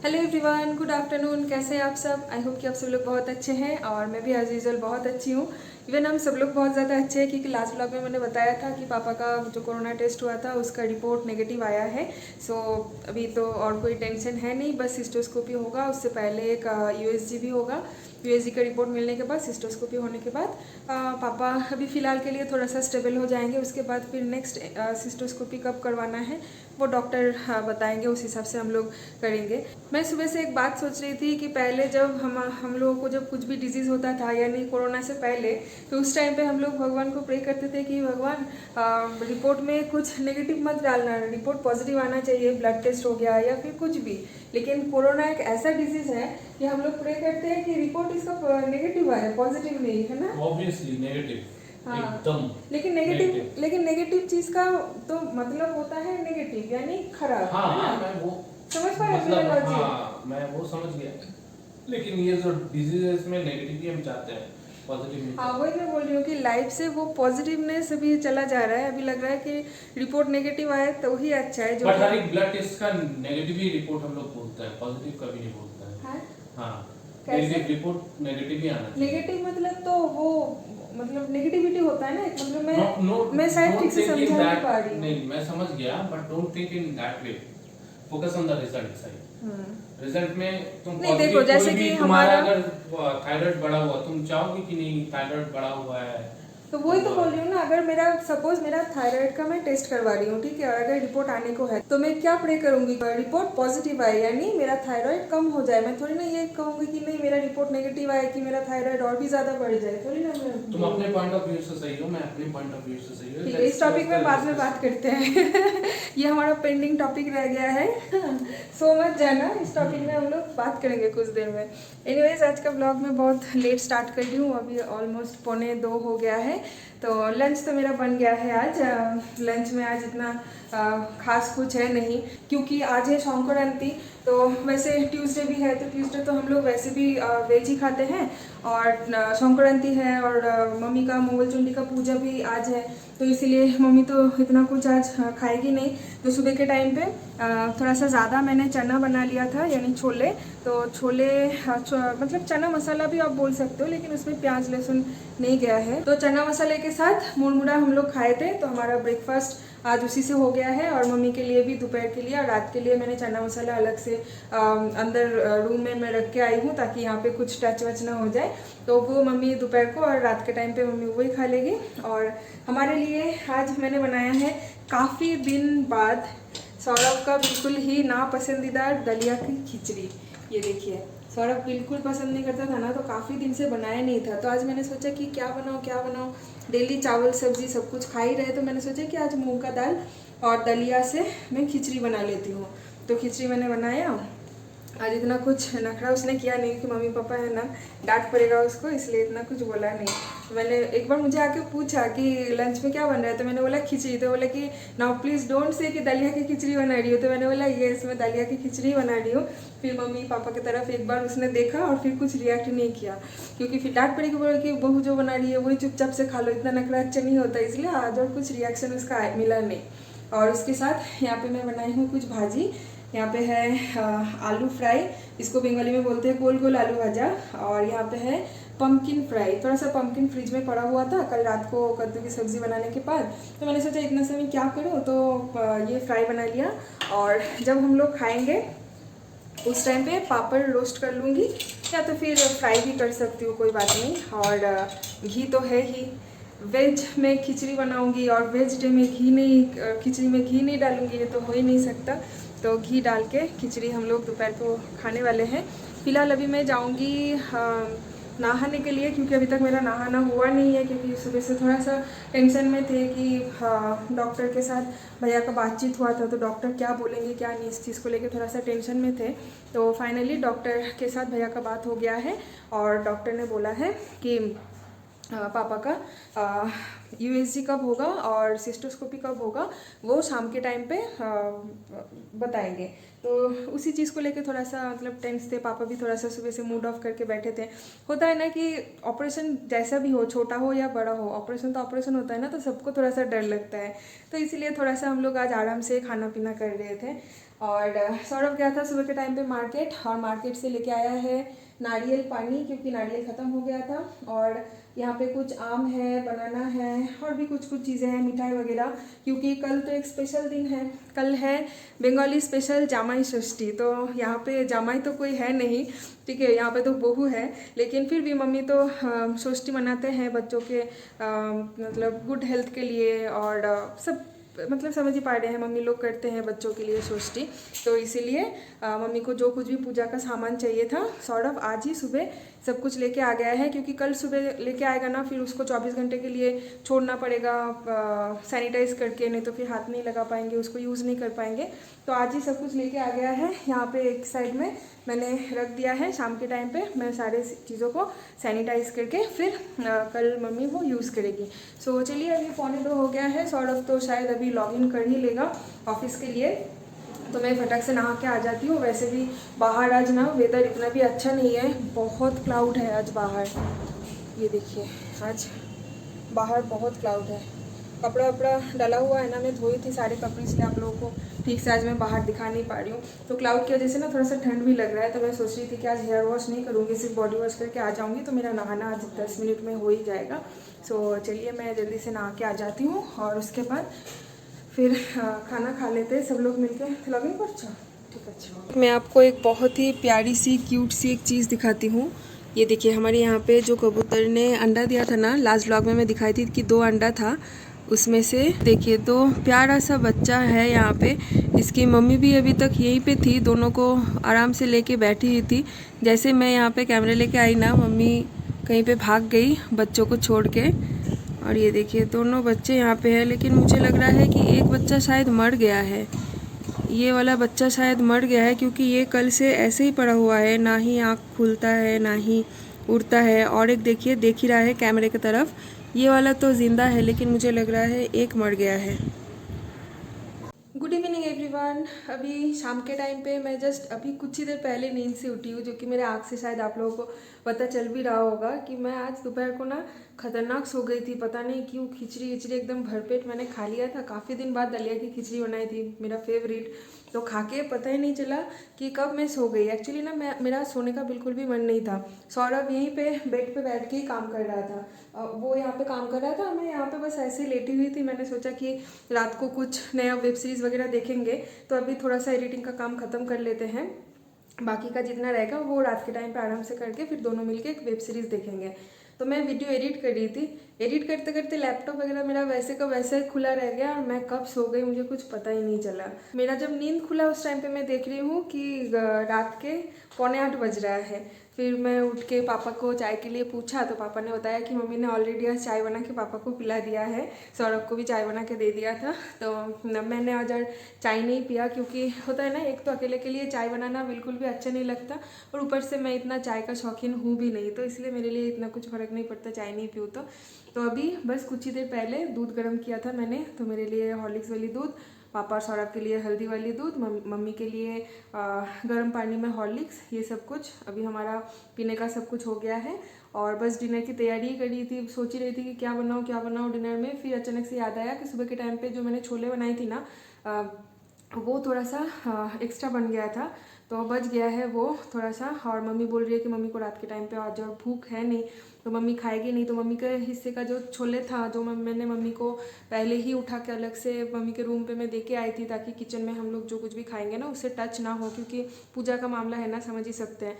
Hello everyone, good afternoon. कैसे हैं आप सब? आई होप कि आप सब लोग बहुत अच्छे हैं और मैं भी एज यूजुअल बहुत अच्छी हूँ। इवन हम सब लोग बहुत ज़्यादा अच्छे हैं क्योंकि लास्ट ब्लॉग में मैंने बताया था कि पापा का जो कोरोना टेस्ट हुआ था उसका रिपोर्ट नेगेटिव आया है। सो अभी तो और कोई टेंशन है नहीं, बस सिस्टोस्कोपी होगा। उससे पहले एक यूएसजी भी होगा। यूएसजी का रिपोर्ट मिलने के बाद, सिस्टोस्कोपी होने के बाद पापा अभी फ़िलहाल के लिए थोड़ा सा स्टेबल हो जाएंगे। उसके बाद फिर नेक्स्ट सिस्टोस्कोपी कब करवाना है वो डॉक्टर बताएंगे, उस हिसाब से हम लोग करेंगे। मैं सुबह से एक बात सोच रही थी कि पहले जब हम लोगों को जब कुछ भी डिजीज़ होता था, यानी कोरोना से पहले, तो उस टाइम पे हम लोग भगवान को प्रे करते थे कि भगवान रिपोर्ट में कुछ नेगेटिव मत डालना, रिपोर्ट पॉजिटिव आना चाहिए, ब्लड टेस्ट हो गया या फिर कुछ भी। लेकिन कोरोना एक ऐसा डिजीज़ है कि हम लोग प्रे करते हैं कि रिपोर्ट इसका नेगेटिव आए, पॉजिटिव नहीं, है ना? Obviously negative. हाँ, एकदम लेकिन नेगेटिव चीज़ का तो मतलब होता है नेगेटिव यानी खराब, हाँ है ना? हाँ, मैं वो समझ पाए मतलब लॉजिक? हाँ, मैं वो समझ गया। लेकिन ये जो डिजीज है इसमें नेगेटिव हम चाहते हैं, पॉजिटिव नहीं हाँ, चाहते। वही मैं बोल रही हूँ कि लाइफ से वो पॉजिटिवनेस अभी चला जा रहा है। अभी लग रहा है कि रिपोर्ट नेगेटिव आए तो ही अच्छा है। जो बट हर एक ब्लड टेस्ट का नेगेटिव ही रिपोर्ट हम लोग बोलते हैं, पॉजिटिव कभी नहीं बोलते हैं। है हाँ, कैसे? नेगेटिव रिपोर्ट नेगेटिव ही आना चाहिए। नेगेटिव मतलब तो वो मतलब नेगेटिविटी होता है ना, एक मतलब नो, मैं शायद डोंट ठीक से थिंक इन समझा नहीं दैट। पा रही हूँ। नहीं, मैं समझ गया, but don't think in that way. Focus on the result side. Result में तुम नहीं, देखो, पॉजिटिव, जैसे कोई भी कि तुम्हारा हमारा अगर थायराइड बढ़ा हुआ, तुम चाहोगे कि नहीं थायराइड बढ़ा हुआ है? तो वही तो बोल रही हूँ ना, अगर मेरा सपोज मेरा थायराइड का मैं टेस्ट करवा रही हूँ, ठीक है, और अगर रिपोर्ट आने को है तो मैं क्या प्रे करूंगी? रिपोर्ट पॉजिटिव आए, यानी मेरा थायराइड कम हो जाए। मैं थोड़ी ना ये कहूंगी कि नहीं मेरा रिपोर्ट नेगेटिव आए कि मेरा थायराइड और भी ज्यादा बढ़ जाए, थोड़ी ना तुम मैं। अपने पॉइंट ऑफ व्यू से सही हो, मैं अपने पॉइंट ऑफ व्यू से सही हूँ। ठीक है, इस टॉपिक में बाद में बात करते हैं। ये हमारा पेंडिंग टॉपिक रह गया है। सो मत जाना, इस टॉपिक में हम लोग बात करेंगे कुछ देर में। एनीवेज, आज का ब्लॉग मैं बहुत लेट स्टार्ट कर रही हूँ, अभी ऑलमोस्ट 1:45 हो गया है। तो लंच तो मेरा बन गया है आज। लंच में आज इतना खास कुछ है नहीं, क्योंकि आज है संक्रांति। तो वैसे ट्यूसडे भी है, तो ट्यूसडे तो हम लोग वैसे भी वेज ही खाते हैं, और संक्रांति है और मम्मी का मंगलचंडी का पूजा भी आज है, तो इसीलिए मम्मी तो इतना कुछ आज खाएगी नहीं। तो सुबह के टाइम पे थोड़ा सा ज़्यादा मैंने चना बना लिया था, यानी छोले। तो छोले मतलब चना मसाला भी आप बोल सकते हो, लेकिन उसमें प्याज लहसुन नहीं गया है। तो चना मसाले के साथ मुरमुरा हम लोग खाए थे, तो हमारा ब्रेकफास्ट आज उसी से हो गया है। और मम्मी के लिए भी दोपहर के लिए और रात के लिए मैंने चना मसाला अलग से अंदर रूम में मैं रख के आई हूँ, ताकि यहाँ पे कुछ टच वच ना हो जाए। तो वो मम्मी दोपहर को और रात के टाइम पे मम्मी वही खा लेगी। और हमारे लिए आज मैंने बनाया है काफ़ी दिन बाद सौरभ का बिल्कुल ही ना पसंदीदा दलिया की खिचड़ी। ये देखिए, सौरभ बिल्कुल पसंद नहीं करता था ना, तो काफ़ी दिन से बनाया नहीं था। तो आज मैंने सोचा कि क्या बनाऊँ। डेली चावल सब्जी सब कुछ खा ही रहे, तो मैंने सोचा कि आज मूंग का दाल और दलिया से मैं खिचड़ी बना लेती हूँ। तो खिचड़ी मैंने बनाया। आज इतना कुछ नखरा उसने किया नहीं कि मम्मी पापा है ना, डांट पड़ेगा उसको, इसलिए इतना कुछ बोला नहीं। तो मैंने एक बार मुझे आके पूछा कि लंच में क्या बन रहा है, तो मैंने बोला खिचड़ी। तो बोला कि नाउ प्लीज़ डोंट से कि दलिया की खिचड़ी बना रही हो। तो मैंने बोला ये इसमें दलिया की खिचड़ी बना रही हूँ। फिर मम्मी पापा की तरफ एक बार उसने देखा और फिर कुछ रिएक्ट नहीं किया, क्योंकि फिर डांट पड़ेगी, बोला कि बहू जो बना रही है वही चुपचाप से खा लो, इतना नखरा अच्छा नहीं होता। इसलिए आज और कुछ रिएक्शन उसका मिला नहीं। और उसके साथ यहाँ पे मैं बनाई हूँ कुछ भाजी। यहाँ पे है आलू फ्राई, इसको बंगाली में बोलते हैं गोल गोल आलू भाजा। और यहाँ पे है पम्पकिन फ्राई। थोड़ा सा पम्पकिन फ्रिज में पड़ा हुआ था कल रात को कद्दू की सब्ज़ी बनाने के बाद, तो मैंने सोचा इतना से मैं क्या करूँ, तो ये फ्राई बना लिया। और जब हम लोग खाएंगे उस टाइम पे पापड़ रोस्ट कर लूँगी, या तो फिर फ्राई भी कर सकती हूँ, कोई बात नहीं। और घी तो है ही, वेज में खिचड़ी बनाऊंगी और वेज डे में घी नहीं, खिचड़ी में घी नहीं डालूंगी, ये तो हो ही नहीं सकता। तो घी डाल के खिचड़ी हम लोग दोपहर को खाने वाले हैं। फिलहाल अभी मैं जाऊंगी नहाने के लिए, क्योंकि अभी तक मेरा नहाना हुआ नहीं है, क्योंकि सुबह से थोड़ा सा टेंशन में थे कि डॉक्टर के साथ भैया का बातचीत हुआ था, तो डॉक्टर क्या बोलेंगे क्या नहीं, इस चीज़ को लेके थोड़ा सा टेंशन में थे। तो फाइनली डॉक्टर के साथ भैया का बात हो गया है, और डॉक्टर ने बोला है कि पापा का यूएसजी कब होगा और सिस्टोस्कोपी कब होगा वो शाम के टाइम पे बताएंगे। तो उसी चीज़ को लेके थोड़ा सा मतलब टेंस थे पापा भी, थोड़ा सा सुबह से मूड ऑफ करके बैठे थे। होता है ना कि ऑपरेशन जैसा भी हो, छोटा हो या बड़ा हो, ऑपरेशन तो ऑपरेशन होता है ना, तो सबको थोड़ा सा डर लगता है। तो इसीलिए थोड़ा सा हम लोग आज आराम से खाना पीना कर रहे थे। और सौरभ गया था सुबह के टाइम पे मार्केट, और मार्केट से लेके आया है नारियल पानी, क्योंकि नारियल ख़त्म हो गया था। और यहाँ पे कुछ आम है, बनाना है, और भी कुछ चीज़ें हैं, मिठाई वगैरह, क्योंकि कल तो एक स्पेशल दिन है। कल है बंगाली स्पेशल जामाई षष्ठी। तो यहाँ पे जामाई तो कोई है नहीं, ठीक है, यहाँ पे तो बहू है, लेकिन फिर भी मम्मी तो षष्ठी मनाते हैं बच्चों के मतलब गुड हेल्थ के लिए, और सब मतलब समझ ही पा रहे हैं, मम्मी लोग करते हैं बच्चों के लिए षष्ठी। तो इसीलिए मम्मी को जो कुछ भी पूजा का सामान चाहिए था, सौरभ आज ही सुबह सब कुछ लेके आ गया है, क्योंकि कल सुबह लेके आएगा ना, फिर उसको 24 घंटे के लिए छोड़ना पड़ेगा सैनिटाइज करके, नहीं तो फिर हाथ नहीं लगा पाएंगे, उसको यूज़ नहीं कर पाएंगे। तो आज ही सब कुछ लेके आ गया है। यहाँ पे एक साइड में मैंने रख दिया है, शाम के टाइम पे मैं सारे चीज़ों को सैनिटाइज करके फिर कल मम्मी वो यूज़ करेगी। सो चलिए, अभी 1:45 हो गया है। सौरभ तो शायद अभी लॉगिन कर ही लेगा ऑफिस के लिए, तो मैं फटाक से नहा के आ जाती हूँ। वैसे भी बाहर आज ना वेदर इतना भी अच्छा नहीं है, बहुत क्लाउड है आज बाहर। ये देखिए, आज बाहर बहुत क्लाउड है। कपड़ा वपड़ा डला हुआ है ना, मैं धोई थी सारे कपड़े, इसलिए आप लोगों को ठीक से आज मैं बाहर दिखा नहीं पा रही हूँ। तो क्लाउड की वजह से ना थोड़ा सा ठंड भी लग रहा है। तो मैं सोच रही थी कि आज हेयर वॉश नहीं करूँगी, सिर्फ बॉडी वॉश करके आ जाऊँगी, तो मेरा नहाना आज 10 मिनट में हो ही जाएगा। सो चलिए, मैं जल्दी से नहा के आ जाती हूँ, और उसके बाद फिर खाना खा लेते हैं सब लोग मिलकर। लॉगिन कर, अच्छा ठीक है। अच्छा, मैं आपको एक बहुत ही प्यारी सी क्यूट सी एक चीज़ दिखाती हूँ। ये देखिए, हमारे यहाँ पे जो कबूतर ने अंडा दिया था ना, लास्ट व्लॉग में मैं दिखाई थी कि 2 अंडा था, उसमें से देखिए 2 प्यारा सा बच्चा है यहाँ पे। इसकी मम्मी भी अभी तक यहीं पे थी, दोनों को आराम से लेके बैठी हुई थी। जैसे मैं यहाँ पे कैमरे लेके आई ना, मम्मी कहीं पे भाग गई बच्चों को छोड़ के। और ये देखिए, दोनों बच्चे यहाँ पे हैं, लेकिन मुझे लग रहा है कि एक बच्चा शायद मर गया है। ये वाला बच्चा शायद मर गया है, क्योंकि ये कल से ऐसे ही पड़ा हुआ है, ना ही आँख खुलता है ना ही उड़ता है। और एक देखिए, देख ही रहा है कैमरे की तरफ, ये वाला तो ज़िंदा है, लेकिन मुझे लग रहा है एक मर गया है। Good evening everyone. अभी शाम के टाइम पे मैं जस्ट अभी कुछ ही देर पहले नींद से उठी हूँ, जो कि मेरे आँख से शायद आप लोगों को पता चल भी रहा होगा कि मैं आज दोपहर को ना खतरनाक सो गई थी। पता नहीं क्यों, खिचड़ी एकदम भरपेट मैंने खा लिया था। काफ़ी दिन बाद दलिया की खिचड़ी बनाई थी, मेरा फेवरेट, तो खा के पता ही नहीं चला कि कब मैं सो गई। एक्चुअली ना मेरा सोने का बिल्कुल भी मन नहीं था। सौरभ यहीं पे बेड पे बैठ के ही काम कर रहा था, वो यहाँ पे काम कर रहा था, मैं यहाँ पे बस ऐसे ही लेटी हुई थी। मैंने सोचा कि रात को कुछ नया वेब सीरीज़ वगैरह देखेंगे, तो अभी थोड़ा सा एडिटिंग का काम ख़त्म कर लेते हैं, बाकी का जितना रहेगा वो रात के टाइम पे आराम से करके फिर दोनों मिलके एक वेब सीरीज़ देखेंगे। तो मैं वीडियो एडिट कर रही थी, एडिट करते करते लैपटॉप वगैरह मेरा वैसे का वैसे खुला रह गया, और मैं कब सो गई मुझे कुछ पता ही नहीं चला। मेरा जब नींद खुला उस टाइम पे मैं देख रही हूँ कि रात के 7:45 बज रहा है। फिर मैं उठ के पापा को चाय के लिए पूछा, तो पापा ने बताया कि मम्मी ने ऑलरेडी आज चाय बना के पापा को पिला दिया है, सौरभ को भी चाय बना के दे दिया था। तो मैंने आज चाय नहीं पिया, क्योंकि होता है ना, एक तो अकेले के लिए चाय बनाना बिल्कुल भी अच्छा नहीं लगता, और ऊपर से मैं इतना चाय का शौकीन हूँ भी नहीं, तो इसलिए मेरे लिए इतना कुछ फ़र्क नहीं पड़ता चाय नहीं पीऊँ तो अभी बस कुछ ही देर पहले दूध गर्म किया था मैंने, तो मेरे लिए हॉर्लिक्स वाली दूध, पापा और सौरभ के लिए हल्दी वाली दूध, मम्मी के लिए गर्म पानी में हॉर्लिक्स, ये सब कुछ अभी हमारा पीने का सब कुछ हो गया है। और बस डिनर की तैयारी कर रही थी, सोच ही रही थी कि क्या बनाऊँ डिनर में। फिर अचानक से याद आया कि सुबह के टाइम पे जो मैंने छोले बनाई थी ना, वो थोड़ा सा एक्स्ट्रा बन गया था, तो बच गया है वो थोड़ा सा। और मम्मी बोल रही है कि मम्मी को रात के टाइम पे आज और भूख है नहीं, तो मम्मी खाएगी नहीं, तो मम्मी के हिस्से का जो छोले था, जो मैंने मम्मी को पहले ही उठा के अलग से मम्मी के रूम पे मैं दे के आई थी, ताकि किचन में हम लोग जो कुछ भी खाएंगे ना उससे टच ना हो, क्योंकि पूजा का मामला है ना, समझ ही सकते हैं,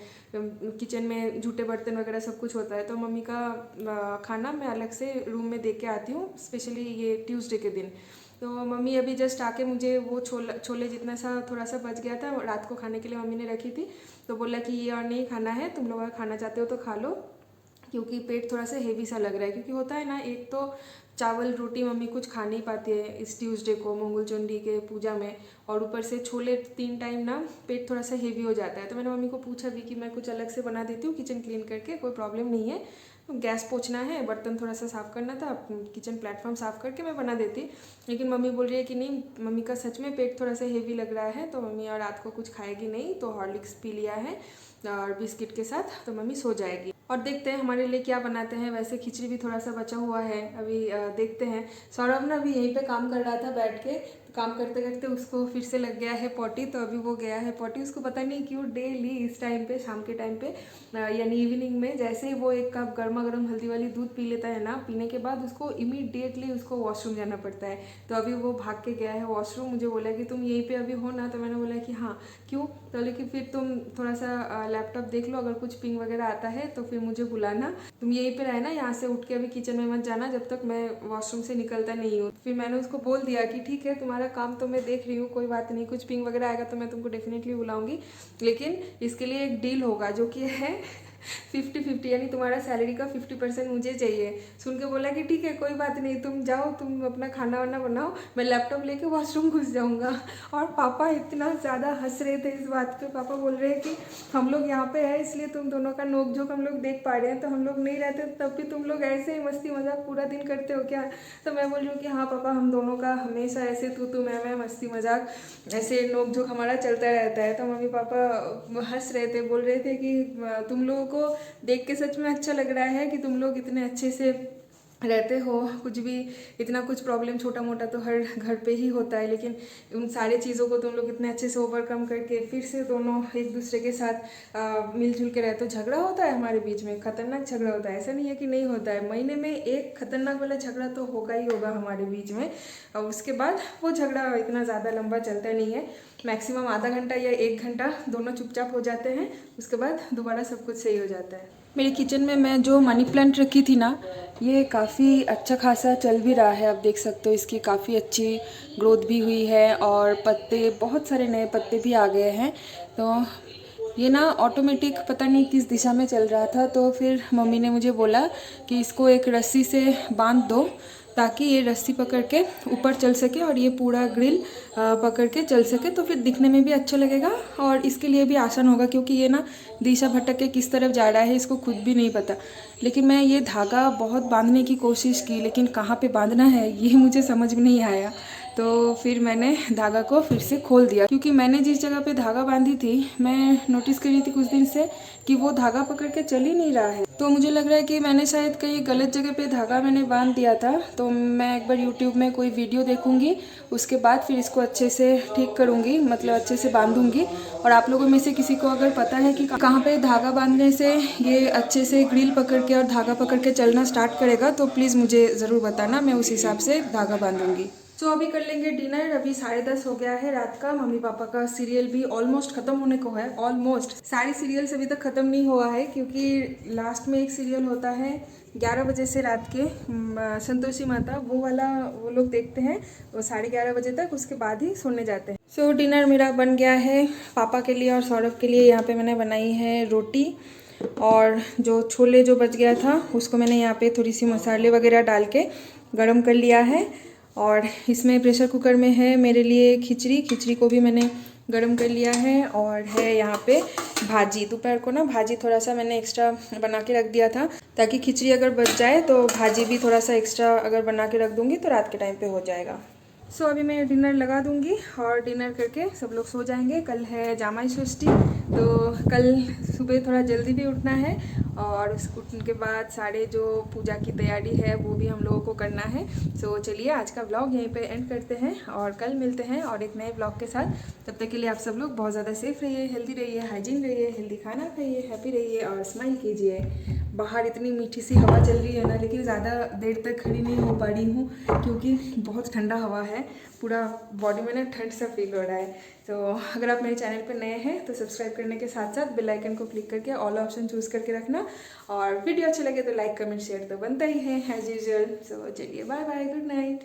किचन में झूठे बर्तन वगैरह सब कुछ होता है। तो मम्मी का खाना मैं अलग से रूम में दे के आती हूँ, स्पेशली ये ट्यूसडे के दिन। तो मम्मी अभी जस्ट आके मुझे वो छोले जितना सा थोड़ा सा बच गया था, रात को खाने के लिए मम्मी ने रखी थी, तो बोला कि ये और नहीं खाना है, तुम लोग अगर खाना चाहते हो तो खा लो, क्योंकि पेट थोड़ा सा हेवी सा लग रहा है। क्योंकि होता है ना, एक तो चावल रोटी मम्मी कुछ खा नहीं पाती है इस ट्यूसडे को मंगल चंडी के पूजा में, और ऊपर से छोले 3 टाइम ना, पेट थोड़ा सा हेवी हो जाता है। तो मैंने मम्मी को पूछा भी कि मैं कुछ अलग से बना देती हूँ किचन क्लीन करके, कोई प्रॉब्लम नहीं है, गैस पोछना है, बर्तन थोड़ा सा साफ़ करना था, किचन प्लेटफॉर्म साफ़ करके मैं बना देती। लेकिन मम्मी बोल रही है कि नहीं, मम्मी का सच में पेट थोड़ा सा हेवी लग रहा है, तो मम्मी और रात को कुछ खाएगी नहीं, तो हॉर्लिक्स पी लिया है और बिस्किट के साथ, तो मम्मी सो जाएगी। और देखते हैं हमारे लिए क्या बनाते हैं। वैसे खिचड़ी भी थोड़ा सा बचा हुआ है, अभी देखते हैं। सौरभ ना अभी यहीं पे काम कर रहा था बैठ के, काम करते करते उसको फिर से लग गया है पॉटी, तो अभी वो गया है पॉटी। उसको पता नहीं क्यों डेली इस टाइम पे, शाम के टाइम पे यानी इवनिंग में, जैसे ही वो 1 कप गर्मा गर्म हल्दी वाली दूध पी लेता है ना, पीने के बाद उसको इमीडिएटली उसको वॉशरूम जाना पड़ता है। तो अभी वो भाग के गया है वॉशरूम। मुझे बोला कि तुम यहीं पे अभी हो ना, तो मैंने बोला कि हाँ। क्यों? तो बोले कि फिर तुम थोड़ा सा लैपटॉप देख लो, अगर कुछ पिंग वगैरह आता है तो फिर मुझे बुलाना, तुम यहीं पे रहना, यहाँ से उठ के अभी किचन में मत जाना जब तक मैं वॉशरूम से निकलता नहीं हूँ। फिर मैंने उसको बोल दिया कि ठीक है, तुम्हारा काम तो मैं देख रही हूँ, कोई बात नहीं, कुछ पिंग वगैरह आएगा तो मैं तुमको डेफिनेटली बुलाऊंगी, लेकिन इसके लिए एक डील होगा जो कि है 50-50, यानी तुम्हारा सैलरी का 50% मुझे चाहिए। सुन के बोला कि ठीक है, कोई बात नहीं, तुम जाओ, तुम अपना खाना वाना बनाओ, मैं लैपटॉप लेके वॉशरूम घुस जाऊंगा। और पापा इतना ज़्यादा हंस रहे थे इस बात पे। पापा बोल रहे हैं कि हम लोग यहाँ पे है इसलिए तुम दोनों का नोक झोंक हम लोग देख पा रहे हैं, तो हम लोग नहीं रहते तब भी तुम लोग ऐसे ही मस्ती मजाक पूरा दिन करते हो क्या? तो मैं बोल रही हूँ कि हाँ पापा, हम दोनों का हमेशा ऐसे तू मैं मस्ती मजाक, ऐसे नोक झोंक हमारा चलता रहता है। तो मम्मी पापा हंस रहे थे, बोल रहे थे कि तुम लोगों को देख के सच में अच्छा लग रहा है कि तुम लोग इतने अच्छे से रहते हो, कुछ भी इतना कुछ प्रॉब्लम छोटा मोटा तो हर घर पे ही होता है, लेकिन उन सारी चीज़ों को तुम लोग इतने अच्छे से ओवरकम करके फिर से दोनों एक दूसरे के साथ मिलजुल के रहते हो। झगड़ा होता है हमारे बीच में, खतरनाक झगड़ा होता है, ऐसा नहीं है कि नहीं होता है, महीने में एक खतरनाक वाला झगड़ा तो होगा ही होगा हमारे बीच में। और उसके बाद वो झगड़ा इतना ज़्यादा लंबा चलता नहीं है, मैक्सिमम आधा घंटा या 1 घंटा दोनों चुपचाप हो जाते हैं, उसके बाद दोबारा सब कुछ सही हो जाता है। मेरे किचन में मैं जो मनी प्लांट रखी थी ना, ये काफ़ी अच्छा खासा चल भी रहा है। आप देख सकते हो इसकी काफ़ी अच्छी ग्रोथ भी हुई है और पत्ते, बहुत सारे नए पत्ते भी आ गए हैं। तो ये ना ऑटोमेटिक पता नहीं किस दिशा में चल रहा था, तो फिर मम्मी ने मुझे बोला कि इसको एक रस्सी से बांध दो ताकि ये रस्सी पकड़ के ऊपर चल सके और ये पूरा ग्रिल पकड़ के चल सके, तो फिर दिखने में भी अच्छा लगेगा और इसके लिए भी आसान होगा, क्योंकि ये ना दिशा भटक के किस तरफ जा रहा है इसको खुद भी नहीं पता। लेकिन मैं ये धागा बहुत बांधने की कोशिश की, लेकिन कहाँ पे बांधना है ये मुझे समझ में नहीं आया। तो फिर मैंने धागा को फिर से खोल दिया, क्योंकि मैंने जिस जगह पे धागा बांधी थी, मैं नोटिस करी थी कुछ दिन से कि वो धागा पकड़ के चल ही नहीं रहा है। तो मुझे लग रहा है कि मैंने शायद कहीं गलत जगह पे धागा मैंने बांध दिया था। तो मैं एक बार यूट्यूब में कोई वीडियो देखूंगी, उसके बाद फिर इसको अच्छे से ठीक करूंगी, मतलब अच्छे से बांधूंगी। और आप लोगों में से किसी को अगर पता है कि कहाँ पे धागा बांधने से ये अच्छे से ग्रिल पकड़ के और धागा पकड़ के चलना स्टार्ट करेगा, तो प्लीज़ मुझे ज़रूर बताना, मैं उस हिसाब से धागा बांधूंगी। तो अभी कर लेंगे डिनर। अभी 10:30 हो गया है रात का। मम्मी पापा का सीरियल भी ऑलमोस्ट खत्म होने को है, ऑलमोस्ट सारी सीरियल्स अभी तक खत्म नहीं हुआ है, क्योंकि लास्ट में एक सीरियल होता है 11 बजे से रात के, संतोषी माता, वो वाला वो लोग देखते हैं, वो 11:30 बजे तक, उसके बाद ही सोने जाते हैं। सो डिनर मेरा बन गया है। पापा के लिए और सौरभ के लिए यहाँ पे मैंने बनाई है रोटी, और जो छोले जो बच गया था उसको मैंने यहाँ पे थोड़ी सी मसाले वगैरह डाल के गर्म कर लिया है। और इसमें प्रेशर कुकर में है मेरे लिए खिचड़ी को भी मैंने गरम कर लिया है। और है यहाँ पे भाजी, दोपहर को ना भाजी थोड़ा सा मैंने एक्स्ट्रा बना के रख दिया था, ताकि खिचड़ी अगर बच जाए तो भाजी भी थोड़ा सा एक्स्ट्रा अगर बना के रख दूँगी तो रात के टाइम पे हो जाएगा। सो अभी मैं डिनर लगा दूंगी और डिनर करके सब लोग सो जाएंगे। कल है जामाई षष्ठी, तो कल सुबह थोड़ा जल्दी भी उठना है, और उस उठने के बाद सारे जो पूजा की तैयारी है वो भी हम लोगों को करना है। सो चलिए आज का ब्लॉग यहीं पे एंड करते हैं और कल मिलते हैं और एक नए ब्लॉग के साथ। तब तक के लिए आप सब लोग बहुत ज़्यादा सेफ रहिए, हेल्दी रहिए, हाइजीन रहिए, हेल्दी खाना खाइए, हैप्पी रहिए और स्माइल कीजिए। बाहर इतनी मीठी सी हवा चल रही है ना, लेकिन ज़्यादा देर तक खड़ी नहीं हो पा रही हूँ क्योंकि बहुत ठंडा हवा है, पूरा बॉडी में ना ठंड सा फील हो रहा है। तो अगर आप मेरे चैनल पर नए हैं तो सब्सक्राइब करने के साथ साथ बेल आइकन को क्लिक करके ऑल ऑप्शन चूज़ करके रखना, और वीडियो अच्छा लगे तो लाइक कमेंट शेयर तो बनता ही है एज यूजुअल। सो चलिए बाय बाय, गुड नाइट।